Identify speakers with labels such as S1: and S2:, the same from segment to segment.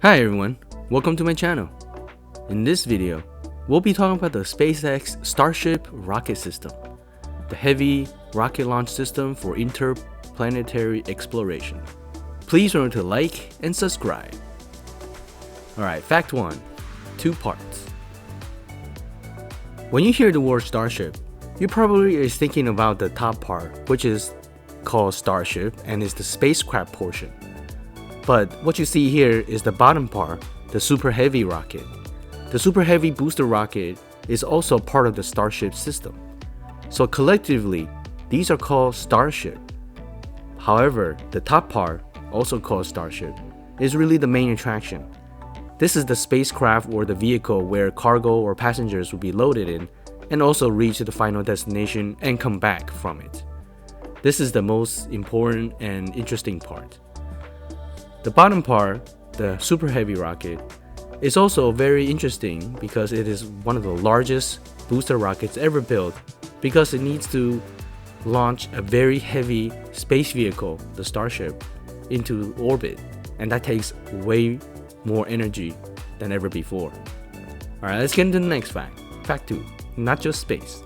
S1: Hi everyone, welcome to my channel. In this video, we'll be talking about the SpaceX Starship rocket system, the heavy rocket launch system for interplanetary exploration. Please remember to like and subscribe. Alright, fact 1, 2 parts. When you hear the word Starship, you probably is thinking about the top part, which is called Starship and is the spacecraft portion. But what you see here is the bottom part, the Super Heavy rocket. The Super Heavy booster rocket is also part of the Starship system. So collectively, these are called Starship. However, the top part, also called Starship, is really the main attraction. This is the spacecraft or the vehicle where cargo or passengers will be loaded in and also reach the final destination and come back from it. This is the most important and interesting part. The bottom part, the Super Heavy rocket, is also very interesting because it is one of the largest booster rockets ever built because it needs to launch a very heavy space vehicle, the Starship, into orbit, and that takes way more energy than ever before. Alright, let's get into the next fact. Fact 2, not just space.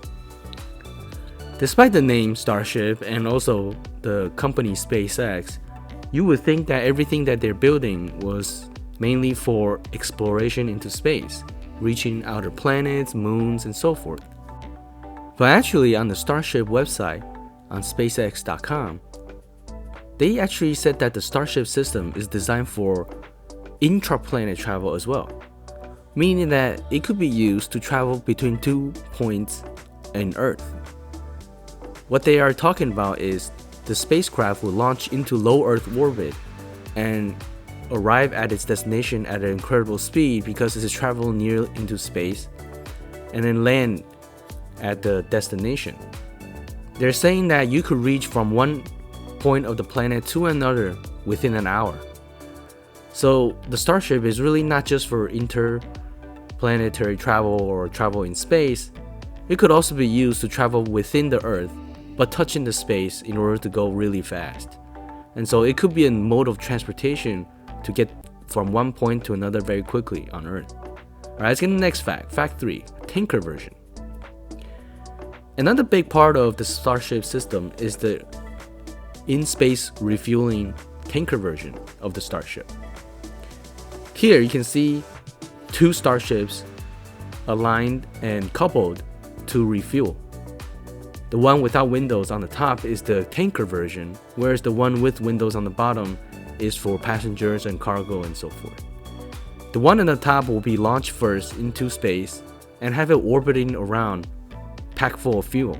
S1: Despite the name Starship and also the company SpaceX, you would think that everything that they're building was mainly for exploration into space, reaching outer planets, moons, and so forth. But actually on the Starship website, on SpaceX.com, they actually said that the Starship system is designed for intraplanet travel as well, meaning that it could be used to travel between 2 points in Earth. What they are talking about is the spacecraft will launch into low Earth orbit and arrive at its destination at an incredible speed because it is traveling near into space, and then land at the destination. They're saying that you could reach from one point of the planet to another within an hour. So the Starship is really not just for interplanetary travel or travel in space. It could also be used to travel within the Earth but touching the space in order to go really fast. And so it could be a mode of transportation to get from one point to another very quickly on Earth. Alright, let's get to the next fact. Fact 3, tanker version. Another big part of the Starship system is the in-space refueling tanker version of the Starship. Here you can see 2 Starships aligned and coupled to refuel. The one without windows on the top is the tanker version, whereas the one with windows on the bottom is for passengers and cargo and so forth. The one on the top will be launched first into space and have it orbiting around, packed full of fuel.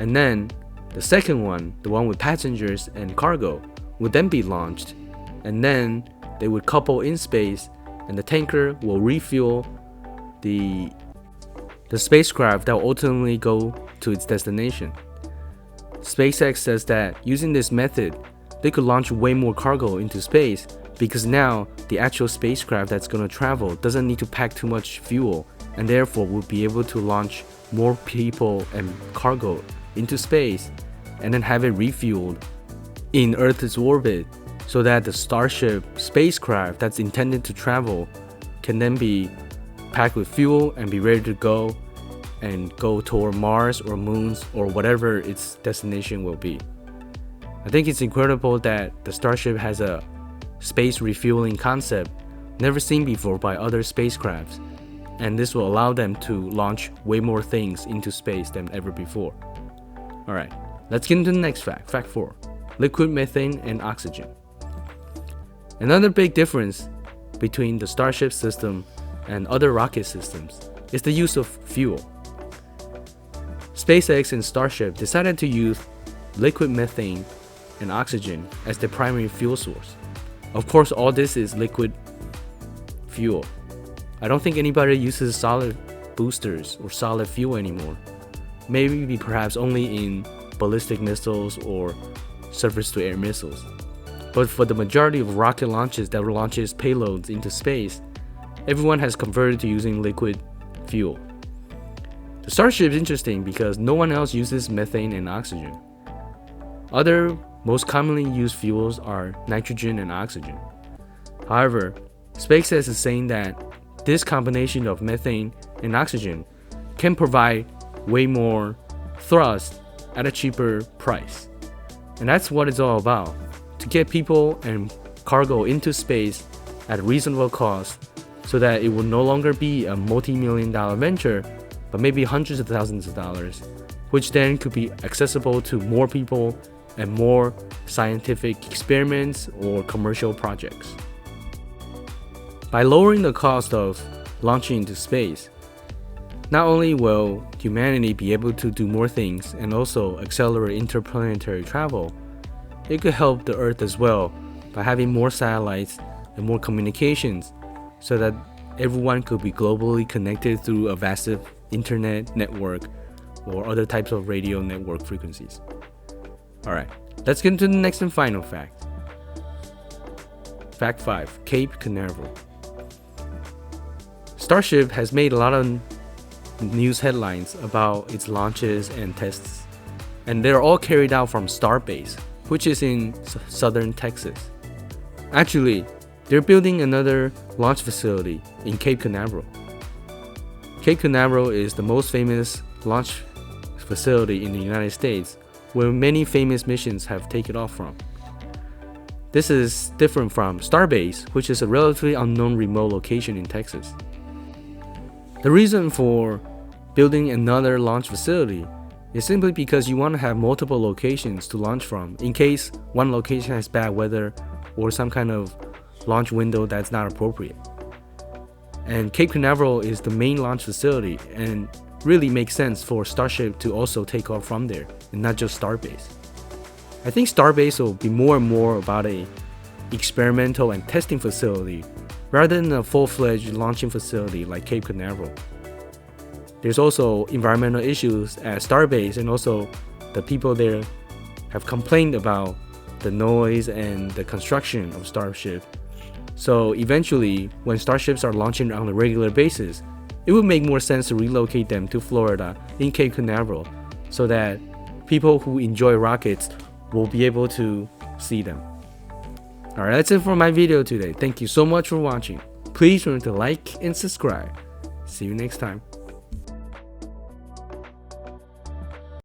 S1: And then the second one, the one with passengers and cargo, would then be launched, and then they would couple in space, and the tanker will refuel the spacecraft that will ultimately go to its destination. SpaceX says that using this method, they could launch way more cargo into space because now the actual spacecraft that's going to travel doesn't need to pack too much fuel, and therefore will be able to launch more people and cargo into space and then have it refueled in Earth's orbit so that the Starship spacecraft that's intended to travel can then be packed with fuel and be ready to go and go toward Mars or moons or whatever its destination will be. I think it's incredible that the Starship has a space refueling concept never seen before by other spacecrafts, and this will allow them to launch way more things into space than ever before. Alright, let's get into the next fact. Fact 4, liquid methane and oxygen. Another big difference between the Starship system and other rocket systems is the use of fuel. SpaceX and Starship decided to use liquid methane and oxygen as their primary fuel source. Of course, all this is liquid fuel. I don't think anybody uses solid boosters or solid fuel anymore. Maybe perhaps only in ballistic missiles or surface-to-air missiles. But for the majority of rocket launches that launches payloads into space, everyone has converted to using liquid fuel. The Starship is interesting because no one else uses methane and oxygen. Other most commonly used fuels are nitrogen and oxygen. However, SpaceX is saying that this combination of methane and oxygen can provide way more thrust at a cheaper price. And that's what it's all about, to get people and cargo into space at a reasonable cost so that it will no longer be a multi-million-dollar venture, but maybe hundreds of thousands of dollars, which then could be accessible to more people and more scientific experiments or commercial projects. By lowering the cost of launching into space, not only will humanity be able to do more things and also accelerate interplanetary travel, it could help the Earth as well by having more satellites and more communications so that everyone could be globally connected through a vast internet network or other types of radio network frequencies. Alright, let's get into the next and final fact. Fact 5. Cape Canaveral. Starship has made a lot of news headlines about its launches and tests, and they're all carried out from Starbase, which is in southern Texas. Actually, they're building another launch facility in Cape Canaveral. Cape Canaveral is the most famous launch facility in the United States, where many famous missions have taken off from. This is different from Starbase, which is a relatively unknown remote location in Texas. The reason for building another launch facility is simply because you want to have multiple locations to launch from in case one location has bad weather or some kind of launch window that's not appropriate. And Cape Canaveral is the main launch facility and really makes sense for Starship to also take off from there and not just Starbase. I think Starbase will be more and more about a experimental and testing facility rather than a full-fledged launching facility like Cape Canaveral. There's also environmental issues at Starbase, and also the people there have complained about the noise and the construction of Starship. So eventually, when Starships are launching on a regular basis, it would make more sense to relocate them to Florida in Cape Canaveral so that people who enjoy rockets will be able to see them. Alright, that's it for my video today. Thank you so much for watching. Please remember to like and subscribe. See you next time.